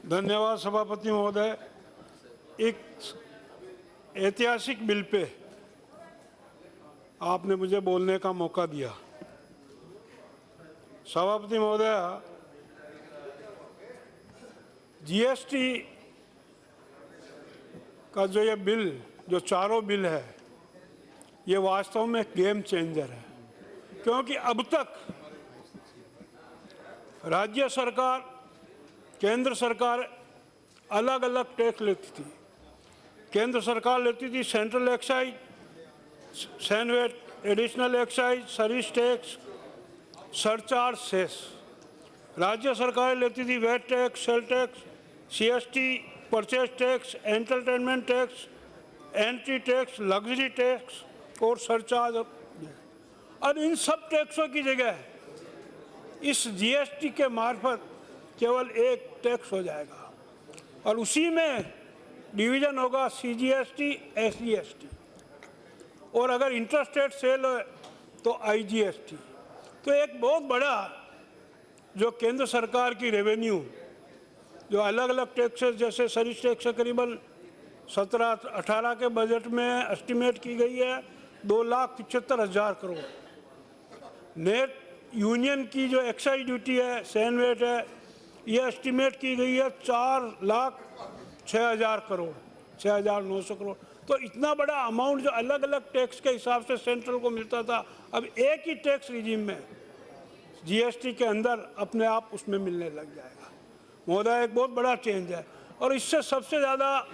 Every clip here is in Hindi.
धन्यवाद सभापति महोदय। एक ऐतिहासिक बिल पे आपने मुझे बोलने का मौका दिया। सभापति महोदय, जीएसटी का जो ये बिल, जो चारों बिल है, ये वास्तव में गेम चेंजर है। क्योंकि अब तक राज्य सरकार, केंद्र सरकार अलग अलग टैक्स लेती थी। केंद्र सरकार लेती थी central excise, CENVAT, additional excise, service tax, surcharge, cess. राज्य सरकार लेती थी VAT tax, sale tax, CST, purchase tax, entertainment tax, entry tax, luxury tax और सरचार्ज। और इन सब टैक्सों की जगह इस जीएसटी के मार्फत केवल एक टैक्स हो जाएगा और उसी में डिवीजन होगा सीजीएसटी, एसजीएसटी, और अगर इंटरस्टेट सेल है तो आईजीएसटी। तो एक बहुत बड़ा जो केंद्र सरकार की रेवेन्यू, जो अलग अलग टैक्सेस जैसे सर्विस टैक्स करीबन 17-18 के बजट में एस्टिमेट की गई है 2,75,000 करोड़। नेट यूनियन की जो एक्साइज ड्यूटी है, सैनवेट है, ये एस्टिमेट की गई है 4,06,000 करोड़, 6,900 करोड़। तो इतना बड़ा अमाउंट जो अलग अलग टैक्स के हिसाब से सेंट्रल को मिलता था, अब एक ही टैक्स रिजीम में जीएसटी के अंदर अपने आप उसमें मिलने लग जाएगा। महोदय, एक बहुत बड़ा चेंज है और इससे सबसे ज़्यादा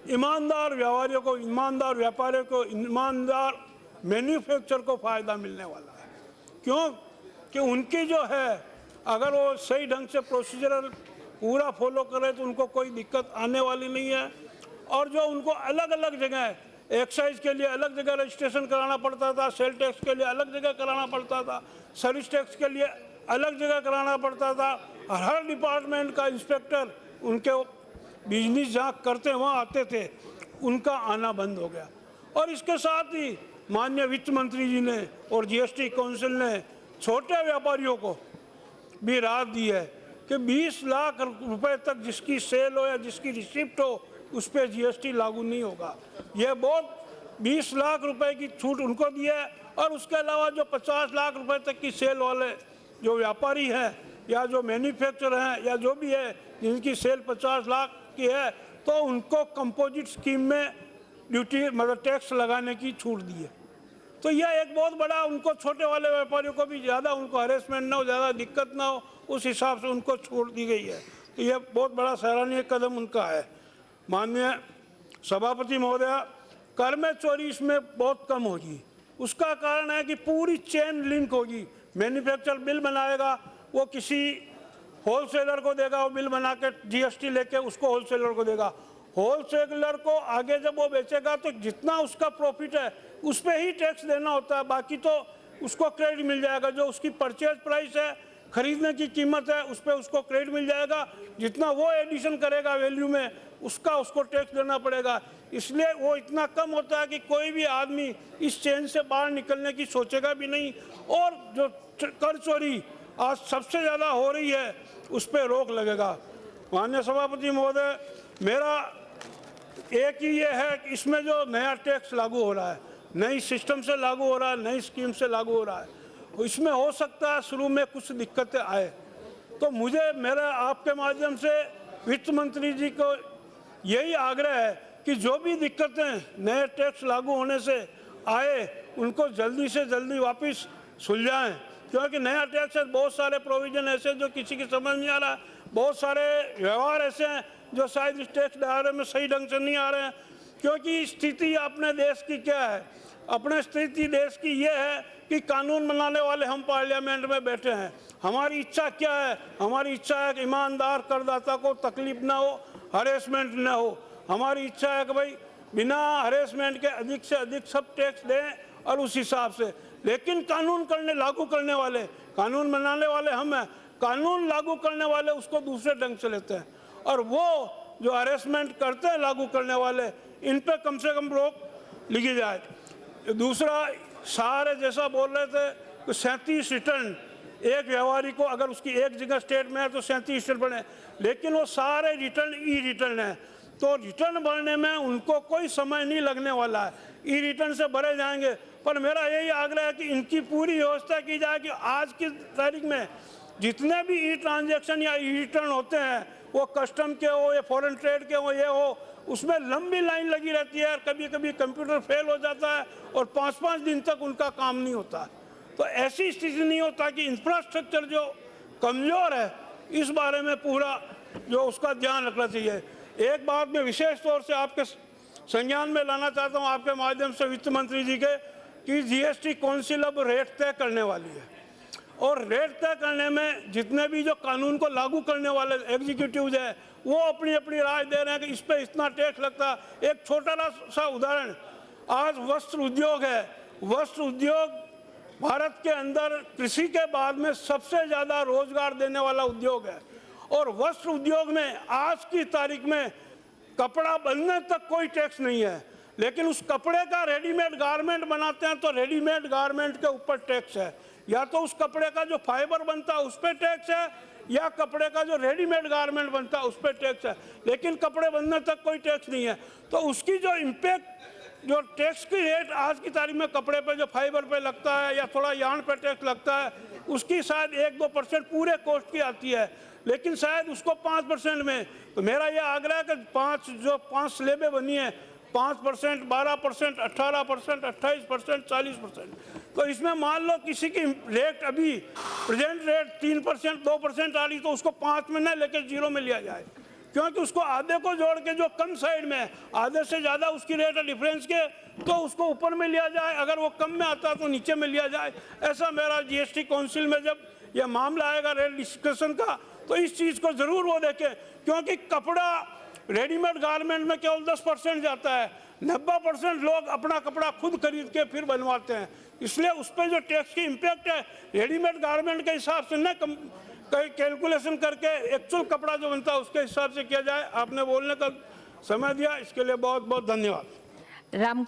ईमानदार व्यापारियों को, ईमानदार व्यापारियों को, ईमानदार मैन्युफैक्चर को फ़ायदा मिलने वाला है। क्यों कि उनकी जो है, अगर वो सही ढंग से प्रोसीजरल पूरा फॉलो करें तो उनको कोई दिक्कत आने वाली नहीं है। और जो उनको अलग अलग जगह, एक्साइज के लिए अलग जगह रजिस्ट्रेशन कराना पड़ता था, सेल टैक्स के लिए अलग जगह कराना पड़ता था, सर्विस टैक्स के लिए अलग जगह कराना पड़ता था, और हर डिपार्टमेंट का इंस्पेक्टर उनके बिजनेस जहाँ करते वहाँ आते थे, उनका आना बंद हो गया। और इसके साथ ही माननीय वित्त मंत्री जी ने और जीएसटी काउंसिल ने छोटे व्यापारियों को भी राहत दी है कि 20 लाख रुपए तक जिसकी सेल हो या जिसकी रिसिप्ट हो, उस पर जीएसटी लागू नहीं होगा। यह बहुत 20 लाख रुपए की छूट उनको दी है। और उसके अलावा जो 50 लाख रुपए तक की सेल वाले जो व्यापारी हैं या जो मैन्युफैक्चरर हैं या जो भी है जिनकी सेल 50 लाख की है, तो उनको कंपोजिट स्कीम में ड्यूटी मतलब टैक्स लगाने की छूट दी है। तो यह एक बहुत बड़ा, उनको छोटे वाले व्यापारियों को भी ज़्यादा उनको हरेसमेंट ना हो, ज़्यादा दिक्कत ना हो, उस हिसाब से उनको छूट दी गई है। तो यह बहुत बड़ा सराहनीय कदम उनका है। माननीय सभापति महोदय, कर में चोरी इसमें बहुत कम होगी। उसका कारण है कि पूरी चेन लिंक होगी। मैन्युफैक्चरर बिल बनाएगा, वो किसी होलसेलर को देगा, वो बिल बना के जीएसटी लेके उसको होलसेलर को देगा। होलसेलर को आगे जब वो बेचेगा तो जितना उसका प्रॉफिट है उस पर ही टैक्स देना होता है, बाकी तो उसको क्रेडिट मिल जाएगा। जो उसकी परचेज प्राइस है, खरीदने की कीमत है, उस पर उसको क्रेडिट मिल जाएगा। जितना वो एडिशन करेगा वैल्यू में, उसका उसको टैक्स देना पड़ेगा। इसलिए वो इतना कम होता है कि कोई भी आदमी इस चेन से बाहर निकलने की सोचेगा भी नहीं। और जो कर चोरी आज सबसे ज़्यादा हो रही है, उस पर रोक लगेगा। माननीय सभापति महोदय, मेरा एक ही ये है कि इसमें जो नया टैक्स लागू हो रहा है, नई सिस्टम से लागू हो रहा है, नई स्कीम से लागू हो रहा है, इसमें हो सकता है शुरू में कुछ दिक्कतें आए। तो मुझे, मेरा आपके माध्यम से वित्त मंत्री जी को यही आग्रह है कि जो भी दिक्कतें नए टैक्स लागू होने से आए, उनको जल्दी से जल्दी वापस सुलझाएं। क्योंकि नया टैक्स है, बहुत सारे प्रोविजन ऐसे जो किसी की समझ नहीं आ रहा है, बहुत सारे व्यवहार ऐसे हैं जो शायद इस टैक्स दायरे में सही ढंग से नहीं आ रहे हैं। क्योंकि स्थिति अपने देश की क्या है, अपने स्थिति देश की ये है कि कानून बनाने वाले हम पार्लियामेंट में बैठे हैं। हमारी इच्छा क्या है? हमारी इच्छा है कि ईमानदार करदाता को तकलीफ ना हो, हरेसमेंट ना हो। हमारी इच्छा है कि भाई बिना हरेसमेंट के अधिक से अधिक सब टैक्स दें और उस हिसाब से। लेकिन कानून लागू करने वाले, कानून बनाने वाले हम हैं, कानून लागू करने वाले उसको दूसरे ढंग से लेते हैं। और वो जो हरेसमेंट करते हैं लागू करने वाले, इन पे कम से कम रोक लिखी जाए। दूसरा, सारे जैसा बोल रहे थे कि 37 रिटर्न एक व्यवहारी को अगर उसकी एक जगह स्टेट में है तो 37 स्टेट बने, लेकिन वो सारे रिटर्न ई रिटर्न है, तो रिटर्न भरने में उनको कोई समय नहीं लगने वाला है, ई रिटर्न से भरे जाएंगे। पर मेरा यही आग्रह है कि इनकी पूरी व्यवस्था की जाए कि आज की तारीख में जितने भी ई ट्रांजैक्शन या ई रिटर्न होते हैं, वो कस्टम के हो या फॉरेन ट्रेड के हो, ये हो, उसमें लंबी लाइन लगी रहती है और कभी कभी कंप्यूटर फेल हो जाता है और 5-5 दिन तक उनका काम नहीं होता। तो ऐसी स्थिति नहीं होता कि इंफ्रास्ट्रक्चर जो कमज़ोर है, इस बारे में पूरा जो उसका ध्यान रखना चाहिए। एक बात मैं विशेष तौर से आपके संज्ञान में लाना चाहता हूँ आपके माध्यम से वित्त मंत्री जी के, कि जीएसटी काउंसिल अब रेट तय करने वाली है, और रेट तय करने में जितने भी जो कानून को लागू करने वाले एग्जीक्यूटिव है, वो अपनी अपनी राय दे रहे हैं कि इस पर इतना टैक्स लगता है। एक छोटा सा उदाहरण, आज वस्त्र उद्योग है, वस्त्र उद्योग भारत के अंदर कृषि के बाद में सबसे ज़्यादा रोजगार देने वाला उद्योग है, और वस्त्र उद्योग में आज की तारीख में कपड़ा बनने तक कोई टैक्स नहीं है, लेकिन उस कपड़े का रेडीमेड गारमेंट बनाते हैं तो रेडीमेड गारमेंट के ऊपर टैक्स है, या तो उस कपड़े का जो फाइबर बनता है उस पर टैक्स है, या कपड़े का जो रेडीमेड गारमेंट बनता है उस पर टैक्स है, लेकिन कपड़े बनने तक कोई टैक्स नहीं है। तो उसकी जो इम्पैक्ट, जो टैक्स की रेट आज की तारीख में कपड़े पे जो फाइबर पे लगता है या थोड़ा यार्न पे टैक्स लगता है, उसकी शायद 1-2% पूरे कॉस्ट की आती है, लेकिन शायद उसको 5% में। तो मेरा यह आग्रह है कि 5 स्लेबें बनी है, 5%, 12%, 18%, 28%, 40%, तो इसमें मान लो किसी की रेट अभी प्रेजेंट रेट 3%, 2% आ रही, तो उसको 5 में न लेकर 0 में लिया जाए, क्योंकि उसको आधे को जोड़ के जो कम साइड में है, आधे से ज़्यादा उसकी रेट है डिफरेंस के, तो उसको ऊपर में लिया जाए, अगर वो कम में आता है तो नीचे में लिया जाए। ऐसा मेरा जीएसटी काउंसिल में जब यह मामला आएगा रेट डिस्कशन का, तो इस चीज़ को ज़रूर वो देखें, क्योंकि कपड़ा रेडीमेड गारमेंट में केवल 10% जाता है, 90% लोग अपना कपड़ा खुद खरीद के फिर बनवाते हैं, इसलिए उस पर जो टैक्स की इम्पैक्ट है रेडीमेड गारमेंट के हिसाब से न कहीं कैलकुलेशन करके एक्चुअल कपड़ा जो बनता है उसके हिसाब से किया जाए। आपने बोलने का समय दिया, इसके लिए बहुत बहुत धन्यवाद। राम